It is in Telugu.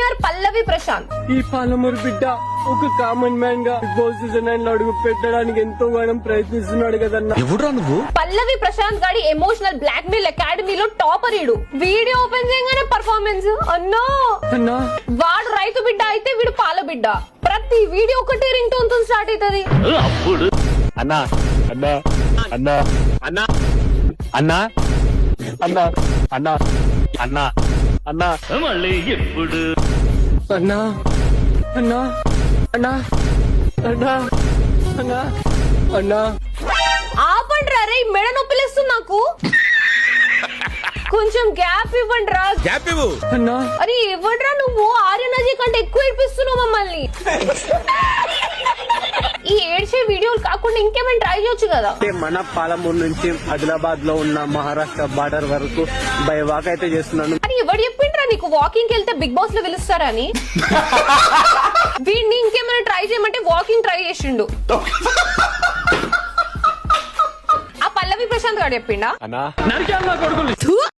విన్నర్ పల్లవి ప్రశాంత్. ఈ పాలమూరు బిడ్డ ఒక కామన్ మ్యాన్ గా బిగ్ బాస్ సీజన్ 9 లో అడుగు పెట్టడానికి ఎంతో గానం ప్రయత్నిస్తున్నాడు కదన్నా. ఎవడురా నువ్వు? పల్లవి ప్రశాంత్ గాడి ఎమోషనల్ బ్లాక్ మెయిల్ అకాడమీలో టాపర్ ఈడు. వీడియో ఓపెన్ చేయగానే పర్ఫార్మెన్స్ అన్నో. అన్నా వాడు రైతు బిడ్డ అయితే వీడు పాల బిడ్డ. ప్రతి వీడియో ఒకటి రింగ్ టోన్ తో స్టార్ట్ అవుతుంది. అన్నా అన్నా అన్నా అన్నా అన్నా అన్నా అన్నా అన్నా అన్నా మళ్ళీ ఎప్పుడు అన్నా అన్నా అన్నా అన్నా అన్నా అన్నా ఆపండి రా రే, మెడ నొప్పిలేస్తుంది నాకు. కొంచెం గ్యాప్ ఇవ్వండి రా. గ్యాప్ ఇవ్వు అన్నా. అరే ఇవ్వడ్రా, నువ్వు ఆర్యనజీ కంటే ఎక్కువ ఏడిపిస్తున్నావు మమ్మల్ని. ఈ ఏడ్చే వీడియోలు కాకుండా ఇంకేమైనా ట్రై చేయొచ్చు కదా. మన పాలమూరు నుంచి ఆదిలాబాద్ లో ఉన్న మహారాష్ట్ర బార్డర్ వరకు బై వాక్ అయితే చేస్తున్నాను. అని ఎవరు చెప్పిండ్రా నీకు వాకింగ్ వెళ్తే బిగ్ బాస్ లో పిలుస్తారని? వీడిని ఇంకేమైనా ట్రై చేయమంటే వాకింగ్ ట్రై చేసిండు. ఆ పల్లవి ప్రశాంత్ గారు చెప్పిండా? అన్నా నరికాను నా కొడుకులు.